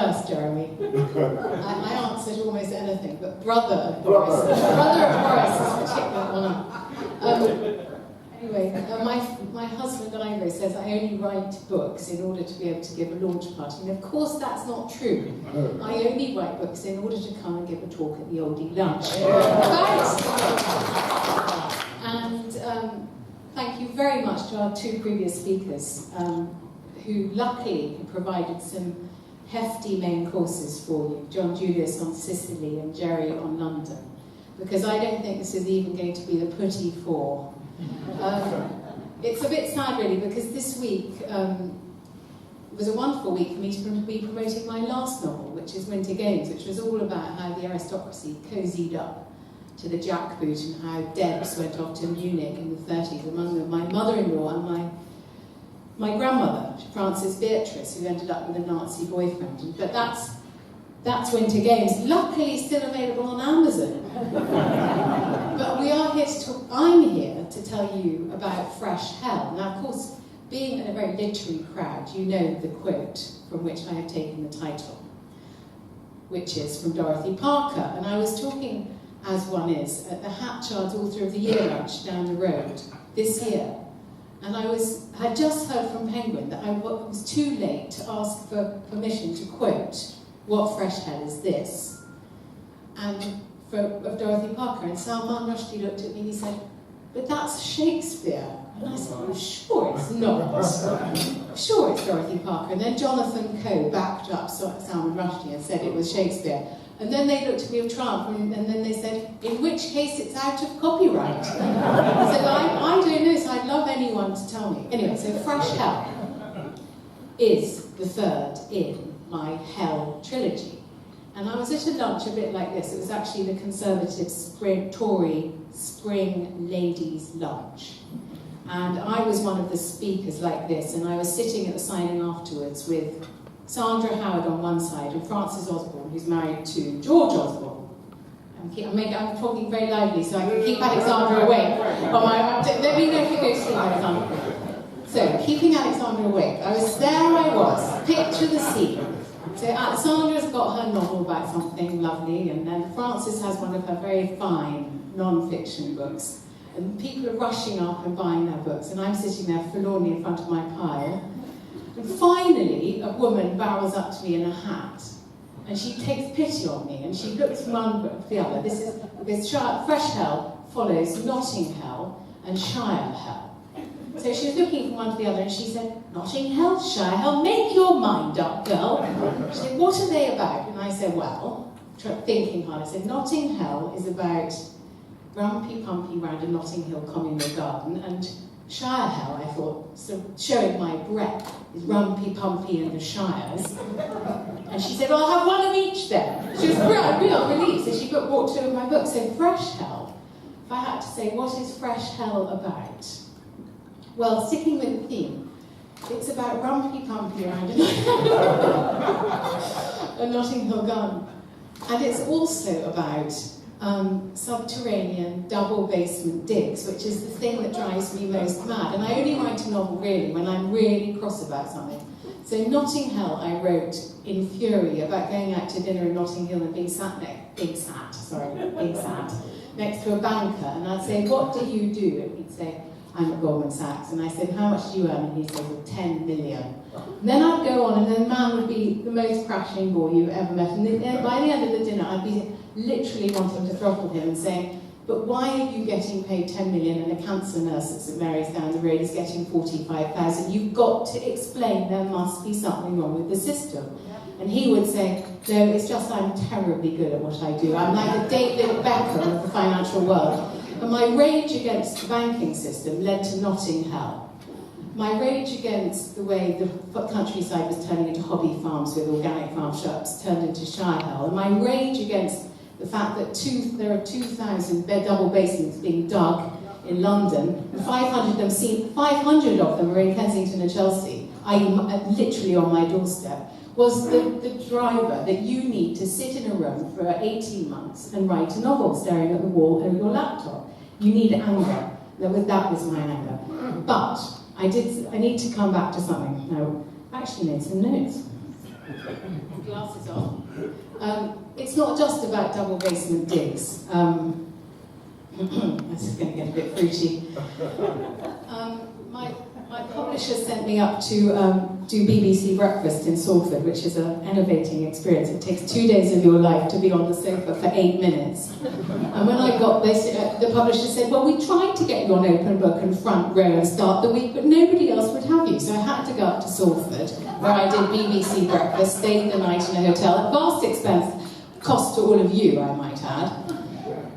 first, Jeremy. I answered almost anything, but brother of Boris. Brother of Boris is a particular honour. Anyway, my husband Ivor says I only write books in order to be able to give a launch party. And of course that's not true. I only write books in order to come and give a talk at the Oldie Lunch. And thank you very much to our two previous speakers, who luckily provided some hefty main courses for you. John Julius on Sicily and Jerry on London. Because I don't think this is even going to be the putty for. It's a bit sad really, because this week was a wonderful week for me to be promoting my last novel, which is Winter Games, which was all about how the aristocracy cozied up to the jackboot and how Debs went off to Munich in the 30s, among them my mother-in-law and my grandmother, Frances Beatrice, who ended up with a Nazi boyfriend. But that's Winter Games, luckily still available on Amazon. But we are here to talk, I'm here to tell you about Fresh Hell. Now, of course, being in a very literary crowd, you know the quote from which I have taken the title, which is from Dorothy Parker. And I was talking, as one is, at the Hatchards Author of the Year lunch down the road this year. And I had just heard from Penguin that I was too late to ask for permission to quote What Fresh Hell Is This? And of Dorothy Parker. And Salman Rushdie looked at me and he said, but that's Shakespeare. And I said, well, sure it's not. Sure it's Dorothy Parker. And then Jonathan Coe backed up Salman Rushdie and said it was Shakespeare. And then they looked at me with triumph and then they said, in which case it's out of copyright. I said, I don't know, so I'd love anyone to tell me. Anyway, so Fresh Hell is the third in my Hell trilogy. And I was at a lunch a bit like this. It was actually the Conservative Tory Spring Ladies' Lunch. And I was one of the speakers like this, and I was sitting at the signing afterwards with Sandra Howard on one side and Frances Osborne, who's married to George Osborne. I'm talking very loudly so I can keep Alexandra awake. Let me know if you go to sleep, Alexandra. So, keeping Alexandra awake, there I was, picture the scene. So Alexandra's got her novel about something lovely, and then Frances has one of her very fine non-fiction books. And people are rushing up and buying their books, and I'm sitting there forlornly in front of my pile. And finally, a woman barrels up to me in a hat, and she takes pity on me, and she looks from one book to the other. This Fresh Hell follows Notting Hell and Shire Hell. So she was looking from one to the other, and she said, Notting Hell, Shire Hell, make your mind up, girl. She said, what are they about? And I said, well, thinking hard, I said, Notting Hell is about Grumpy Pumpy round a Notting Hill communal garden, and Shire Hell, I thought, sort of showing my breadth, is Rumpy Pumpy and the Shires. And she said, well, I'll have one of each then. She was real relieved, so she bought two of my books. So Fresh Hell, if I had to say, what is Fresh Hell about? Well, sticking with the theme, it's about Rumpy Pumpy around a Notting Hill garden. And it's also about subterranean double basement digs, which is the thing that drives me most mad. And I only write a novel really when I'm really cross about something. So Notting Hill I wrote in fury about going out to dinner in Notting Hill and being sat next to a banker, and I'd say, what do you do? And he'd say, I'm at Goldman Sachs. And I said, how much do you earn? And he'd say, well, 10 million. And then I'd go on, and then the man would be the most crashing boy you've ever met. And then by the end of the dinner, I'd be literally wanting to throttle him and saying, but why are you getting paid 10 million and a cancer nurse at St Mary's down the road is getting 45,000? You've got to explain there must be something wrong with the system. And he would say, no, it's just I'm terribly good at what I do. I'm like the David Beckham of the financial world. And my rage against the banking system led to Notting Hell. My rage against the way the countryside was turning into hobby farms with organic farm shops turned into Shire Hell. And my rage against the fact that there are 2,000 double basements being dug in London, and 500 of them are in Kensington and Chelsea, i.e. literally on my doorstep, was the driver that you need to sit in a room for 18 months and write a novel staring at the wall over your laptop. You need anger. That was my anger. But I need to come back to something. Now, I actually made some notes. Glasses on. It's not just about double basement digs. This is going to get a bit fruity. My publisher sent me up to do BBC Breakfast in Salford, which is an innovating experience. It takes 2 days of your life to be on the sofa for 8 minutes. And when I got this, the publisher said, well, we tried to get you on open book and front row and start the week, but nobody else would have you. So I had to go up to Salford, where I did BBC Breakfast, stayed the night in a hotel, at vast expense, cost to all of you, I might add.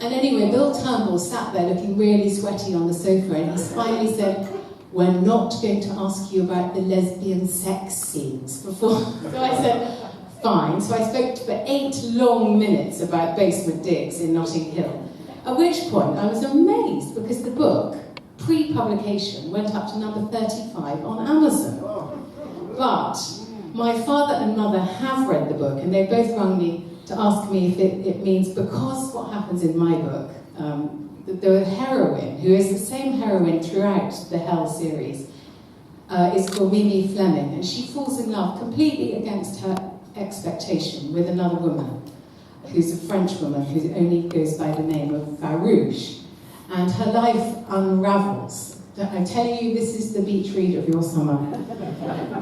And anyway, Bill Turnbull sat there looking really sweaty on the sofa, and he finally said, we're not going to ask you about the lesbian sex scenes before. So I said, fine. So I spoke for 8 long minutes about basement digs in Notting Hill. At which point I was amazed because the book, pre-publication, went up to number 35 on Amazon. But my father and mother have read the book, and they both rung me to ask me if it means, because what happens in my book, the heroine, who is the same heroine throughout the Hell series, is called Mimi Fleming, and she falls in love completely against her expectation with another woman, who's a French woman who only goes by the name of Farouche, and her life unravels. I tell you, this is the beach read of your summer.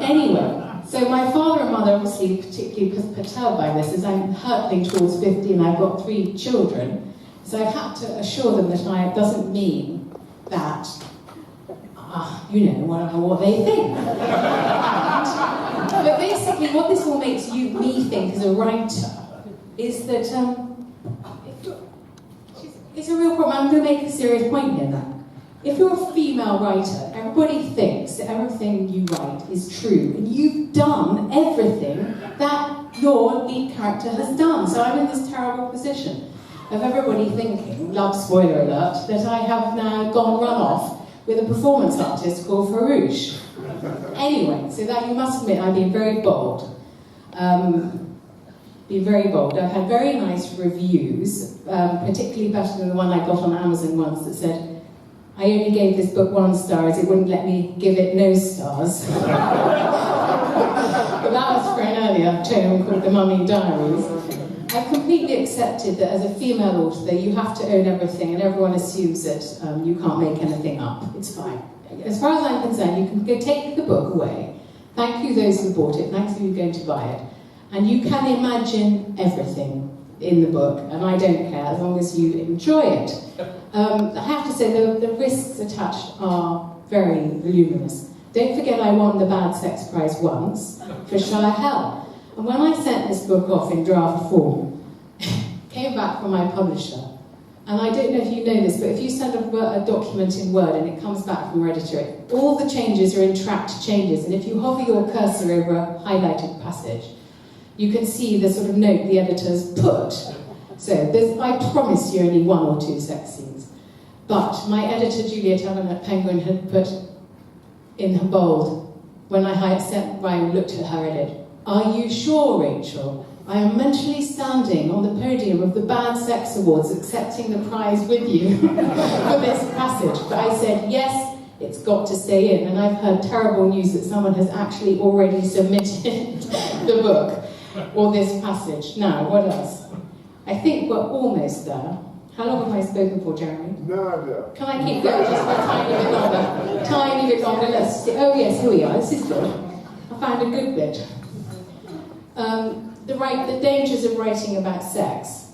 Anyway, so my father and mother obviously particularly perturbed by this, as I'm hurtling towards 50 and I've got 3 children. So I've had to assure them that it doesn't mean that, what they think. But basically, what this all makes me think as a writer is that it's a real problem. I'm going to make a serious point here now. If you're a female writer, everybody thinks that everything you write is true, and you've done everything that your lead character has done. So I'm in this terrible position of everybody thinking, love spoiler alert, that I have now gone run off with a performance artist called Farouche. Anyway, so that you must admit I've been very bold. I've had very nice reviews, particularly better than the one I got on Amazon once that said, I only gave this book 1 star as it wouldn't let me give it no stars. But that was for an earlier tome called The Mummy Diaries. I've completely accepted that as a female author, you have to own everything, and everyone assumes that you can't make anything up. It's fine. As far as I'm concerned, you can go take the book away. Thank you those who bought it, thanks for you going to buy it. And you can imagine everything in the book, and I don't care, as long as you enjoy it. I have to say, the risks attached are very voluminous. Don't forget I won the Bad Sex Prize once for Shire Hell. And when I sent this book off in draft form, came back from my publisher, and I don't know if you know this, but if you send a document in Word and it comes back from your editor, all the changes are in tracked changes, and if you hover your cursor over a highlighted passage, you can see the sort of note the editor's put. So I promise you only 1 or 2 sex scenes. But my editor, Juliet Evan at Penguin, had put in her bold, when I looked at her edit, are you sure, Rachel? I am mentally standing on the podium of the Bad Sex Awards accepting the prize with you for this passage. But I said, yes, it's got to stay in. And I've heard terrible news that someone has actually already submitted the book or this passage. Now, what else? I think we're almost there. How long have I spoken for, Jeremy? No idea. Can I keep going just for a tiny bit longer? Tiny bit longer, let's see. Oh yes, here we are, this is good. I found a good bit. The dangers of writing about sex.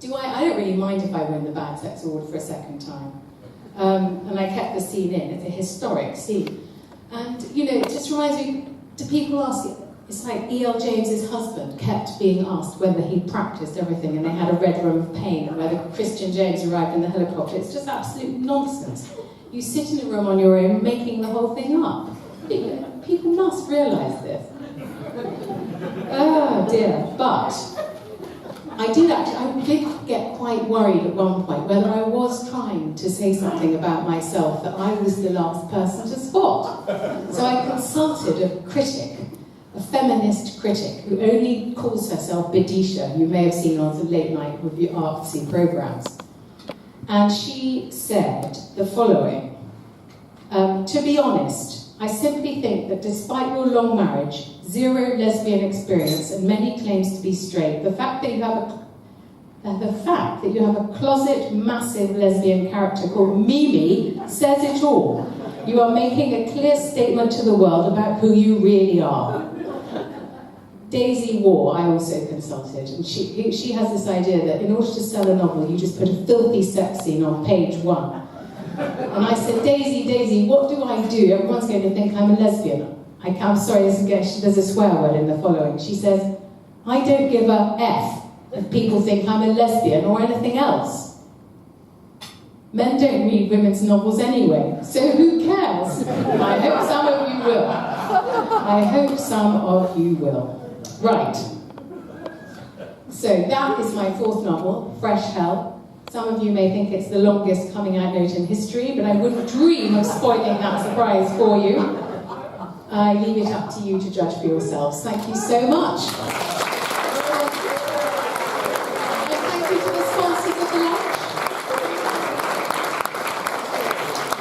I don't really mind if I win the Bad Sex Award for a second time. And I kept the scene in, it's a historic scene. And, it just reminds me, do people ask, it's like E.L. James's husband kept being asked whether he'd practiced everything, and they had a red room of pain, and whether Christian James arrived in the helicopter. It's just absolute nonsense. You sit in a room on your own making the whole thing up. People must realise this. Oh dear. But I did get quite worried at one point whether I was trying to say something about myself that I was the last person to spot. So I consulted a critic, a feminist critic, who only calls herself Bidisha, you may have seen on the late night review artsy programmes. And she said the following, to be honest, I simply think that despite your long marriage, 0 lesbian experience, and many claims to be straight, the fact that you have a closet massive lesbian character called Mimi says it all. You are making a clear statement to the world about who you really are. Daisy War, I also consulted, and she has this idea that in order to sell a novel, you just put a filthy sex scene on page 1. And I said, Daisy, what do I do? Everyone's going to think I'm a lesbian. I'm sorry, there's a swear word in the following. She says, I don't give a F if people think I'm a lesbian or anything else. Men don't read women's novels anyway, so who cares? I hope some of you will. I hope some of you will. Right. So that is my 4th novel, Fresh Hell. Some of you may think it's the longest coming out note in history, but I wouldn't dream of spoiling that surprise for you. I leave it up to you to judge for yourselves. Thank you so much.